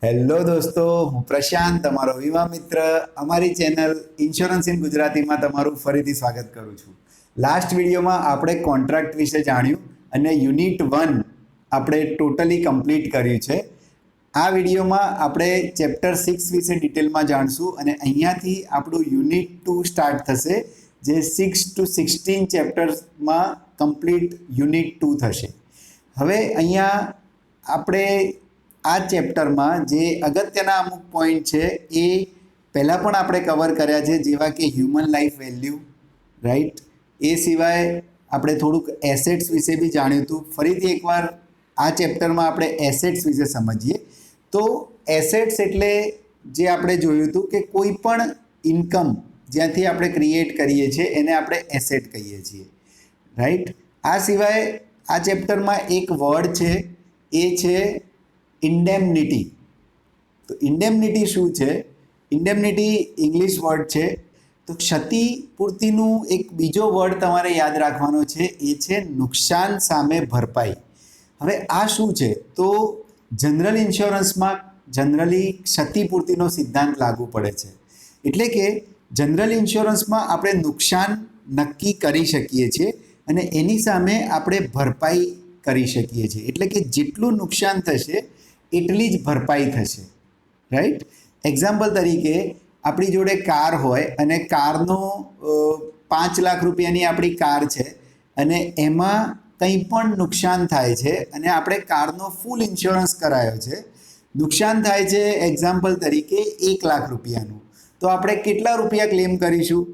Hello દોસ્તો, હું પ્રશાંત, તમારો વીમા મિત્ર. અમારી ચેનલ ઇન્સ્યોરન્સ ઇન ગુજરાતીમાં તમારું ફરીથી સ્વાગત કરું છું. લાસ્ટ વિડીયોમાં આપણે કોન્ટ્રાક્ટ વિશે જાણ્યું અને યુનિટ 1 આપણે ટોટલી કમ્પ્લીટ કર્યું છે. આ વિડીયોમાં આપણે ચેપ્ટર 6 વિશે ડિટેલમાં જાણશું અને અહીંયાથી આપણું યુનિટ 2 સ્ટાર્ટ થશે, જે 6 to 16 ચેપ્ટર્સમાં કમ્પ્લીટ યુનિટ 2 થશે. હવે અહીંયા આપણે આ ચેપ્ટરમાં જે અગત્યના અમુક પોઈન્ટ છે એ પહેલાં પણ આપણે કવર કર્યા છે, જેવા કે હ્યુમન લાઈફ વેલ્યુ, રાઈટ. એ સિવાય આપણે થોડુંક એસેટ્સ વિશે બી જાણ્યું હતું. ફરીથી એકવાર આ ચેપ્ટરમાં આપણે એસેટ્સ વિશે સમજીએ. તો એસેટ્સ એટલે જે આપણે જોયું હતું કે કોઈ પણ ઇન્કમ જ્યાંથી આપણે ક્રિએટ કરીએ છીએ એને આપણે એસેટ કહીએ છીએ, રાઈટ. આ સિવાય આ ચેપ્ટરમાં એક વર્ડ છે, એ છે ઇન્ડેમનિટી. તો ઇન્ડેમનિટી શું છે? ઇન્ડેમનિટી ઇંગ્લિશ વર્ડ છે. તો ક્ષતિપૂર્તિનું એક બીજો વર્ડ તમારે યાદ રાખવાનો છે, એ છે નુકસાન સામે ભરપાઈ. હવે આ શું છે? તો જનરલ ઇન્સ્યોરન્સમાં જનરલી ક્ષતિપૂર્તિનો સિદ્ધાંત લાગુ પડે છે. એટલે કે જનરલ ઇન્સ્યોરન્સમાં આપણે નુકસાન નક્કી કરી શકીએ છીએ અને એની સામે આપણે ભરપાઈ કરી શકીએ છીએ. એટલે કે જેટલું નુકસાન થશે એટલી જ ભરપાઈ થશે, રાઈટ. એક્ઝામ્પલ તરીકે આપણી જોડે કાર હોય અને કારનો 5 લાખ રૂપિયાની આપણી કાર છે અને એમાં કંઈ પણ નુકસાન થાય છે અને આપણે કારનો ફૂલ ઇન્સ્યોરન્સ કરાયો છે. નુકસાન થાય છે એક્ઝામ્પલ તરીકે 1 લાખ રૂપિયાનું, તો આપણે કેટલા રૂપિયા ક્લેમ કરીશું?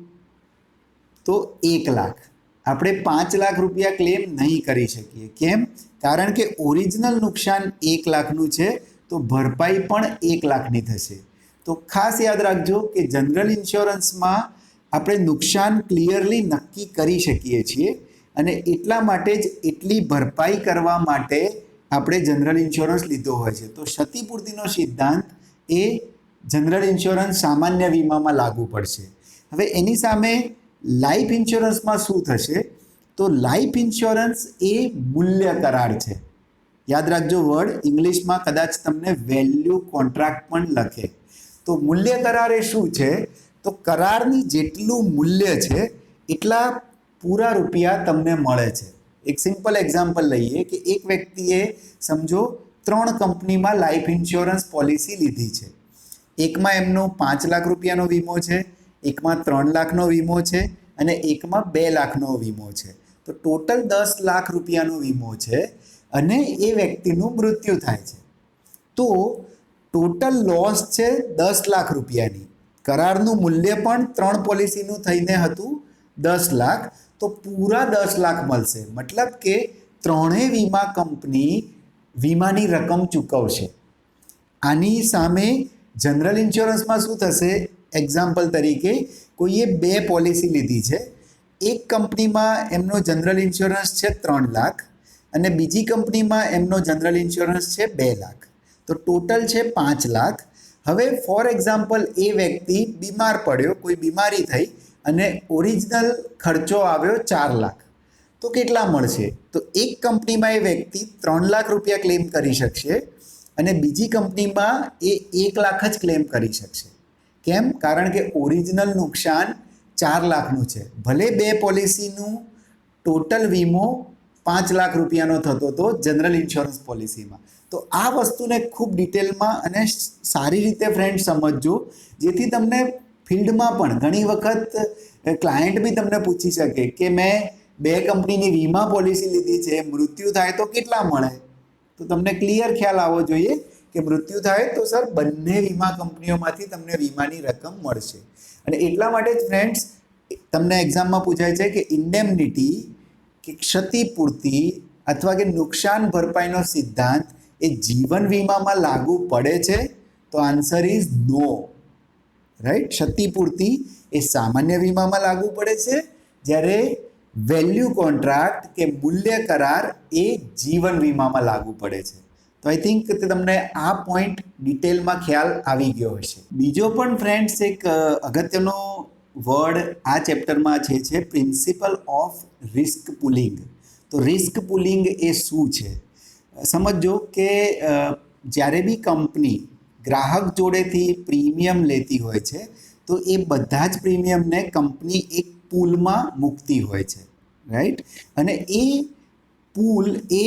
તો 1 લાખ. આપણે 5 લાખ રૂપિયા ક્લેમ નહીં કરી શકીએ. કેમ? કારણ કે ઓરિજિનલ નુકસાન 1 લાખનું છે, તો ભરપાઈ પણ 1 લાખની થશે. તો ખાસ યાદ રાખજો કે જનરલ ઇન્સ્યોરન્સમાં આપણે નુકસાન ક્લિયરલી નક્કી કરી શકીએ છીએ અને એટલા માટે જ એટલી ભરપાઈ કરવા માટે આપણે જનરલ ઇન્સ્યોરન્સ લીધો હોય છે. તો ક્ષતિપૂર્તિનો સિદ્ધાંત એ જનરલ ઇન્સ્યોરન્સ સામાન્ય વીમામાં લાગુ પડશે. હવે એની સામે લાઈફ ઇન્સ્યોરન્સમાં શું થશે? તો લાઈફ ઇન્સ્યોરન્સ એ મૂલ્ય કરાર છે. યાદ રાખજો વર્ડ, ઇંગ્લિશમાં કદાચ તમને વેલ્યુ કોન્ટ્રાક્ટ પણ લખે. તો મૂલ્ય કરાર એ શું છે? તો કરારની જેટલું મૂલ્ય છે એટલા પૂરા રૂપિયા તમને મળે છે. એક સિમ્પલ એક્ઝામ્પલ લઈએ કે એક વ્યક્તિએ સમજો 3 કંપનીમાં લાઈફ ઇન્સ્યોરન્સ પોલિસી લીધી છે. એકમાં એમનો 5 લાખ રૂપિયાનો વીમો છે, એકમાં 3 લાખનો વીમો છે અને એકમાં 2 લાખનો વીમો છે. તો ટોટલ 10 લાખ રૂપિયાનો વીમો છે અને એ વ્યક્તિનું મૃત્યુ થાય છે. તો ટોટલ લોસ છે 10 લાખ રૂપિયાની. કરારનું મૂલ્ય પણ 3 પોલિસીનું થઈને હતું 10 લાખ, તો પૂરા 10 લાખ મળશે. મતલબ કે ત્રણેય વીમા કંપની વીમાની રકમ ચૂકવશે. આની સામે જનરલ ઇન્સ્યોરન્સમાં શું થશે? એક્ઝામ્પલ તરીકે કોઈએ 2 પોલિસી લીધી છે. એક કંપનીમાં એમનો જનરલ ઇન્સ્યોરન્સ છે 3 લાખ અને બીજી કંપનીમાં એમનો જનરલ ઇન્સ્યોરન્સ છે 2 લાખ. તો ટોટલ છે 5 લાખ. હવે ફોર એક્ઝામ્પલ એ વ્યક્તિ બીમાર પડ્યો, કોઈ બીમારી થઈ અને ઓરિજિનલ ખર્ચો આવ્યો 4 લાખ. તો કેટલા મળશે? તો એક કંપનીમાં એ વ્યક્તિ 3 લાખ રૂપિયા ક્લેમ કરી શકશે અને બીજી કંપનીમાં એ 1 લાખ જ ક્લેમ કરી શકશે. કેમ? કારણ કે ઓરિજિનલ નુકસાન 4 લાખનું છે. ભલે 2 પોલિસીનું ટોટલ વીમો 5 લાખ રૂપિયાનો થતો હતો જનરલ ઇન્સ્યોરન્સ પોલિસીમાં. તો આ વસ્તુને ખૂબ ડિટેલમાં અને સારી રીતે ફ્રેન્ડ સમજજો, જેથી તમને ફિલ્ડમાં પણ ઘણી વખત ક્લાયન્ટ બી તમને પૂછી શકે કે મેં 2 કંપનીની વીમા પોલિસી લીધી છે, મૃત્યુ થાય તો કેટલા મળે? તો તમને ક્લિયર ખ્યાલ આવવો જોઈએ કે મૃત્યુ થાય તો સર બંને વીમા કંપનીઓમાંથી તમને વીમાની રકમ મળશે. અને એટલા માટે જ ફ્રેન્ડ્સ તમને એક્ઝામમાં પૂછાય છે કે ઇન્ડેમનિટી કે ક્ષતિપૂર્તિ અથવા કે નુકસાન ભરપાઈનો સિદ્ધાંત એ જીવન વીમામાં લાગુ પડે છે? તો આન્સર ઇઝ નો, રાઈટ. ક્ષતિપૂર્તિ એ સામાન્ય વીમામાં લાગુ પડે છે, જ્યારે વેલ્યુ કોન્ટ્રાક્ટ કે મૂલ્ય કરાર એ જીવન વીમામાં લાગુ પડે છે. તો આઈ થિંક કે તમને આ પોઈન્ટ ડિટેલમાં ખ્યાલ આવી ગયો હશે. બીજો પણ ફ્રેન્ડ્સ એક અગત્યનો વર્ડ આ ચેપ્ટરમાં છે પ્રિન્સિપલ ઓફ રિસ્ક પુલિંગ. તો રિસ્ક પુલિંગ એ શું છે? સમજો કે જ્યારે બી કંપની ગ્રાહક જોડેથી પ્રીમિયમ લેતી હોય છે તો એ બધા જ પ્રીમિયમને કંપની એક પૂલમાં મૂકતી હોય છે, રાઈટ. અને એ પૂલ એ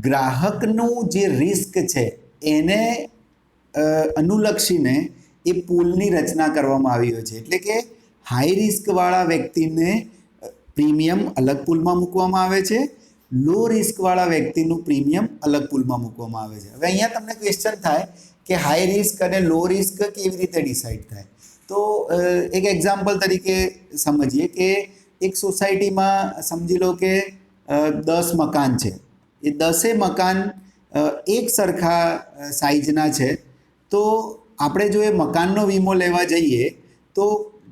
ગ્રાહકનું જે રિસ્ક છે એને અનુલક્ષીને એ પૂલની રચના કરવામાં આવી હોય છે. એટલે કે હાઈ રિસ્કવાળા વ્યક્તિને પ્રીમિયમ અલગ પૂલમાં મૂકવામાં આવે છે, લો રિસ્કવાળા વ્યક્તિનું પ્રીમિયમ અલગ પૂલમાં મૂકવામાં આવે છે. હવે અહીંયા તમને ક્વેશ્ચન થાય કે હાઈ રિસ્ક અને લો રિસ્ક કેવી રીતે ડિસાઇડ થાય. તો એક એક્ઝામ્પલ તરીકે સમજીએ કે એક સોસાયટીમાં સમજી લો કે 10 મકાન છે. એ 10 મકાન એક સરખા સાઇઝના છે. તો આપણે જો એ મકાનનો વીમો લેવા જઈએ તો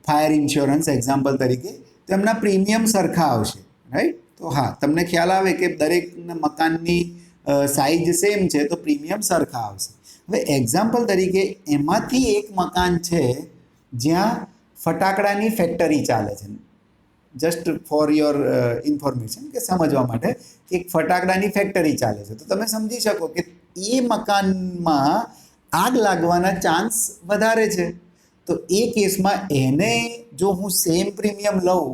ફાયર ઇન્સ્યોરન્સ એક્ઝામ્પલ તરીકે તો એમના પ્રીમિયમ સરખા આવશે, રાઈટ. તો હા, તમને ખ્યાલ આવે કે દરેક મકાનની સાઇઝ સેમ છે તો પ્રીમિયમ સરખા આવશે. હવે એક્ઝામ્પલ તરીકે એમાંથી એક મકાન છે જ્યાં ફટાકડાની ફેક્ટરી ચાલે છે. જસ્ટ ફોર યોર ઇન્ફોર્મેશન, કે સમજવા માટે કે એક ફટાકડાની ફેક્ટરી ચાલે છે. તો તમે સમજી શકો કે એ મકાનમાં આગ લાગવાના ચાન્સ વધારે છે. તો એ કેસમાં એને જો હું સેમ પ્રીમિયમ લઉં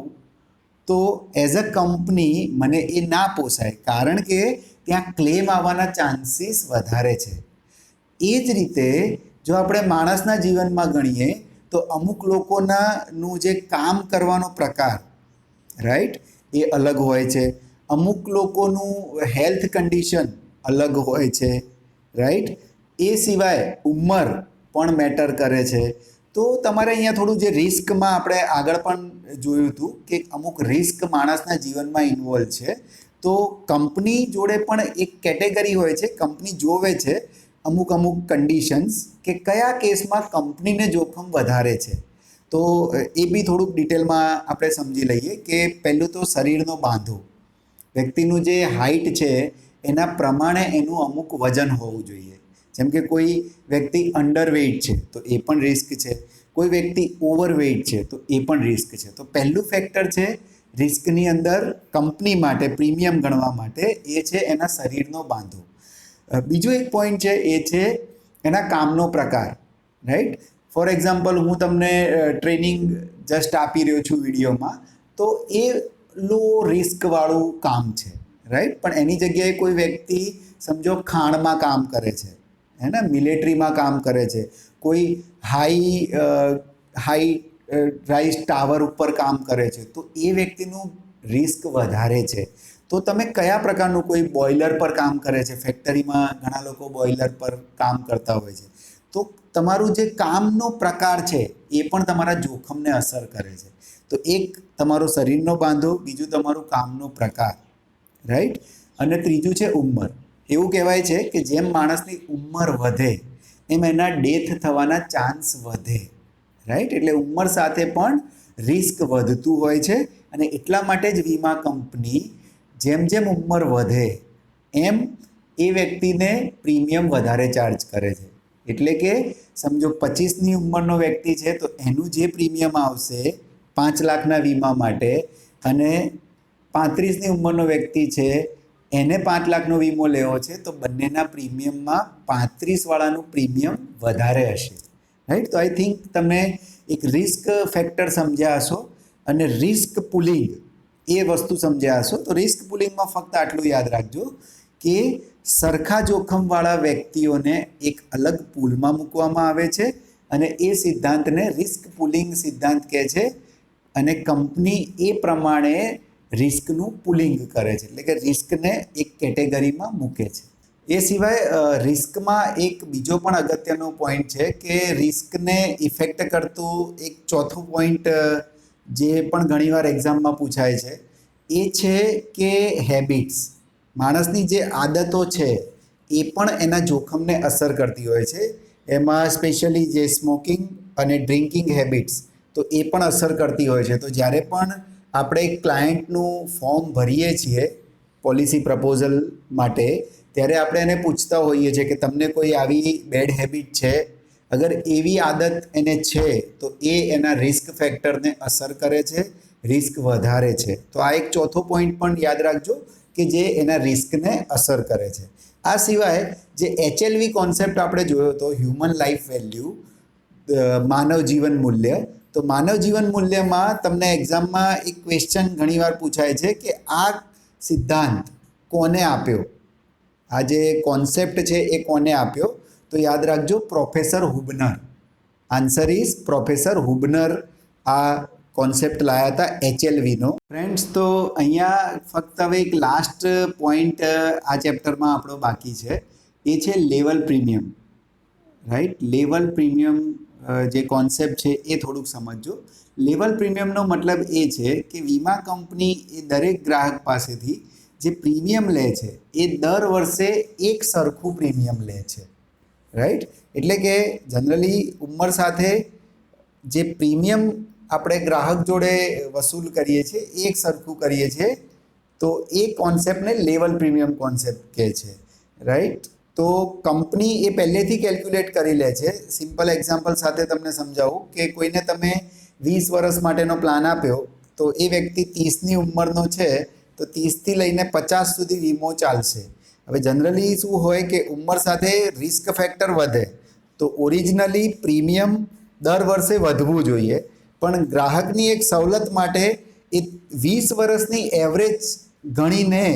તો એઝ અ કંપની મને એ ના પોસાય, કારણ કે ત્યાં ક્લેમ આવવાના ચાન્સીસ વધારે છે. એ જ રીતે જો આપણે માણસના જીવનમાં ગણીએ તો અમુક લોકોનું જે કામ કરવાનો પ્રકાર, રાઈટ, એ અલગ હોય છે. અમુક લોકોનું હેલ્થ કન્ડિશન અલગ હોય છે, રાઈટ. એ સિવાય ઉંમર પણ મેટર કરે છે. તો તમારે અહીંયા થોડું જે રિસ્કમાં આપણે આગળ પણ જોયું હતું કે અમુક રિસ્ક માણસના જીવનમાં ઇન્વોલ્વ છે. તો કંપની જોડે પણ એક કેટેગરી હોય છે, કંપની જોવે છે અમુક કન્ડિશન્સ કે કયા કેસમાં કંપનીને જોખમ વધારે છે. તો એ બી થોડુંક ડિટેલમાં આપણે સમજી લઈએ કે પહેલું તો શરીરનો બાંધો. વ્યક્તિનું જે હાઇટ છે એના પ્રમાણે એનું અમુક વજન હોવું જોઈએ. જેમ કે કોઈ વ્યક્તિ અંડરવેઇટ છે તો એ પણ રિસ્ક છે, કોઈ વ્યક્તિ ઓવરવેઇટ છે તો એ પણ રિસ્ક છે. તો પહેલું ફેક્ટર છે રિસ્કની અંદર કંપની માટે પ્રીમિયમ ગણવા માટે, એ છે એના શરીરનો બાંધો. બીજો એક પોઈન્ટ છે એ છે એના કામનો પ્રકાર, રાઈટ. ફોર એક્ઝામ્પલ હું તમને ટ્રેનિંગ જસ્ટ આપી રહ્યો છું વિડીયોમાં, તો એ લો રિસ્કવાળું કામ છે, રાઈટ. પણ એની જગ્યાએ કોઈ વ્યક્તિ સમજો ખાણમાં કામ કરે છે, હે ને, મિલિટરીમાં કામ કરે છે, કોઈ હાઈ રાઇઝ ટાવર ઉપર કામ કરે છે, તો એ વ્યક્તિનું રિસ્ક વધારે છે. તો તમે કયા પ્રકારનું, કોઈ બોઇલર પર કામ કરે છે, ફેક્ટરીમાં ઘણા લોકો બોઇલર પર કામ કરતા હોય છે, તો તમારું જે કામનો પ્રકાર છે એ પણ તમારા જોખમને અસર કરે છે. તો એક તમારો શરીરનો બાંધો, બીજું તમારું કામનો પ્રકાર, રાઈટ. અને ત્રીજું છે ઉંમર. એવું કહેવાય છે કે જેમ માણસની ઉંમર વધે એમ એના ડેથ થવાના ચાન્સ વધે, રાઈટ. એટલે ઉંમર સાથે પણ રિસ્ક વધતું હોય છે. અને એટલા માટે જ વીમા કંપની જેમ જેમ ઉંમર વધે એમ એ વ્યક્તિને પ્રીમિયમ વધારે ચાર્જ કરે છે. એટલે કે સમજો 25ની ઉંમરનો વ્યક્તિ છે તો એનું જે પ્રીમિયમ આવશે 5 લાખના વીમા માટે, અને 35ની ઉંમરનો વ્યક્તિ છે એને 5 લાખનો વીમો લેવો છે, તો બંનેના પ્રીમિયમમાં 35વાળાનું પ્રીમિયમ વધારે હશે, રાઈટ. તો આઈ થિંક તમે એક રિસ્ક ફેક્ટર સમજ્યા હશો અને રિસ્ક પુલિંગ એ વસ્તુ સમજ્યા હશો. તો રિસ્ક પુલિંગમાં ફક્ત આટલું યાદ રાખજો કે સરખા જોખમવાળા વ્યક્તિઓને એક અલગ પૂલમાં મૂકવામાં આવે છે અને એ સિદ્ધાંતને રિસ્ક પુલિંગ સિદ્ધાંત કહે છે. અને કંપની એ પ્રમાણે રિસ્કનું પુલિંગ કરે છે, એટલે કે રિસ્કને એક કેટેગરીમાં મૂકે છે. એ સિવાય રિસ્કમાં એક બીજો પણ અગત્યનો પોઈન્ટ છે કે રિસ્કને ઇફેક્ટ કરતું એક ચોથું પોઈન્ટ જે પણ ઘણીવાર એક્ઝામમાં પૂછાય છે એ છે કે હેબિટ્સ. માણસની જે આદતો છે એ પણ એના જોખમને અસર કરતી હોય છે. એમાં સ્પેશિયલી જે સ્મોકિંગ અને ડ્રિંકિંગ હેબિટ્સ, તો એ પણ અસર કરતી હોય છે. તો જ્યારે પણ આપણે ક્લાયન્ટનું ફોર્મ ભરીએ છીએ પોલિસી પ્રપોઝલ માટે, ત્યારે આપણે એને પૂછતા હોઈએ છીએ કે તમને કોઈ આવી બેડ હેબિટ છે. અગર એવી આદત એને છે તો એ એના રિસ્ક ફેક્ટરને અસર કરે છે, રિસ્ક વધારે છે. તો આ એક ચોથો પોઈન્ટ પણ યાદ રાખજો કે જે એના રિસ્કને અસર કરે છે. આ સિવાય જે HLV કોન્સેપ્ટ આપણે જોયો હતો, હ્યુમન લાઈફ વેલ્યુ, માનવ જીવન મૂલ્ય, તો માનવ જીવન મૂલ્યમાં તમને એક્ઝામમાં એક ક્વેશ્ચન ઘણીવાર પૂછાય છે કે આ સિદ્ધાંત કોને આપ્યો, આ જે કોન્સેપ્ટ છે એ કોને આપ્યો? તો યાદ રાખજો, પ્રોફેસર હુબનર. આન્સર ઇઝ પ્રોફેસર હુબનર આ કોન્સેપ્ટ લાયા હતા HLVનો. ફ્રેન્ડ્સ, તો અહીંયા ફક્ત હવે એક લાસ્ટ પોઈન્ટ આ ચેપ્ટરમાં આપણો બાકી છે, એ છે level premium. Right, level premium જે કોન્સેપ્ટ છે એ થોડુંક સમજજો. લેવલ પ્રીમિયમનો મતલબ એ છે કે વીમા કંપની એ દરેક ગ્રાહક પાસેથી જે પ્રીમિયમ લે છે એ દર વર્ષે એક સરખું પ્રીમિયમ લે છે. રાઈટ, એટલે કે જનરલી ઉંમર સાથે જે પ્રીમિયમ આપણે ગ્રાહક જોડે વસૂલ કરીએ છીએ એક સરખું કરીએ છીએ, તો એ કોન્સેપ્ટને લેવલ પ્રીમિયમ કોન્સેપ્ટ કહે છે. રાઈટ, તો કંપની એ પહેલેથી કેલ્ક્યુલેટ કરી લે છે. સિમ્પલ એક્ઝામ્પલ સાથે તમને સમજાવું કે કોઈને તમે 20 વર્ષ માટેનો પ્લાન આપ્યો, તો એ વ્યક્તિ 30ની ઉંમરનો છે, તો 30થી લઈને 50 સુધી વીમો ચાલશે. હવે જનરલી શું હોય કે ઉંમર સાથે રિસ્ક ફેક્ટર વધે, તો ઓરિજિનલી પ્રીમિયમ દર વર્ષે વધવું જોઈએ, પણ ગ્રાહકની એક સવલત માટે એ 20 વર્ષની એવરેજ ગણીને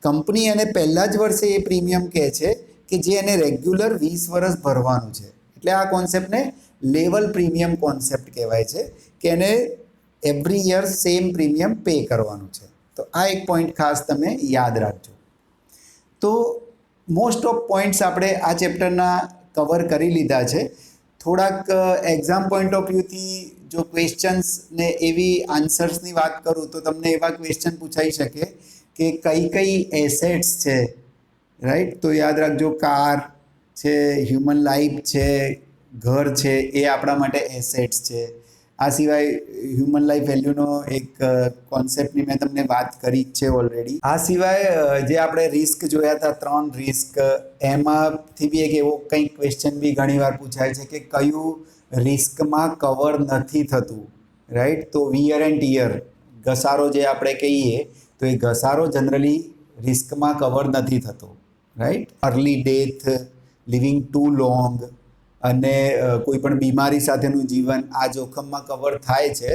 કંપની એને પહેલાં જ વર્ષે એ પ્રીમિયમ કહે છે કે જે એને રેગ્યુલર 20 વર્ષ ભરવાનું છે. એટલે આ કોન્સેપ્ટને લેવલ પ્રીમિયમ કોન્સેપ્ટ કહેવાય છે કે એને every year same premium pay કરવાનું છે. તો આ એક પોઈન્ટ ખાસ તમે યાદ રાખજો. તો મોસ્ટ ઓફ પોઈન્ટ્સ આપણે આ ચેપ્ટરના કવર કરી લીધા છે. થોડાક એક્ઝામ પોઈન્ટ ઓફ વ્યૂથી જો ક્વેશ્ચન્સ ને એવી આન્સર્સની વાત કરું તો તમને એવા ક્વેશ્ચન પૂછાઈ શકે કે કઈ કઈ એસેટ્સ છે. રાઈટ, તો યાદ રાખજો, કાર છે, હ્યુમન લાઈફ છે, ઘર છે, એ આપણા માટે એસેટ્સ છે. આ સિવાય હ્યુમન લાઈફ વેલ્યુનો એક કોન્સેપ્ટની મેં તમને વાત કરી જ છે ઓલરેડી. આ સિવાય જે આપણે રિસ્ક જોયા હતા, 3 રિસ્ક, એમાંથી બી એક એવો કંઈક ક્વેશ્ચન બી ઘણીવાર પૂછાય છે કે કયું રિસ્કમાં કવર નથી થતું. રાઈટ, તો વિયર એન્ડ ટીયર, ઘસારો જે આપણે કહીએ, તો એ ઘસારો જનરલી રિસ્કમાં કવર નથી થતો. Right, early death, living too long અને કોઈ પણ બીમારી સાથેનું જીવન આ જોખમમાં કવર થાય છે,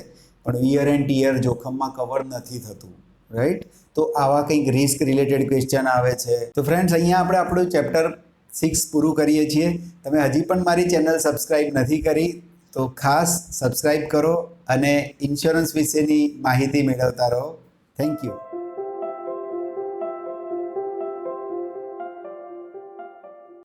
પણ વિયર એન્ડ ટીયર જોખમમાં કવર નથી થતું. રાઈટ, તો આવા કંઈક રિસ્ક રિલેટેડ ક્વેશ્ચન આવે છે. તો ફ્રેન્ડ્સ, અહીંયા આપણે આપણું ચેપ્ટર 6 પૂરું કરીએ છીએ. તમે હજી પણ મારી ચેનલ સબસ્ક્રાઈબ નથી કરી તો ખાસ સબસ્ક્રાઈબ કરો અને ઇન્સ્યોરન્સ વિશેની માહિતી મેળવતા રહો. Thank you.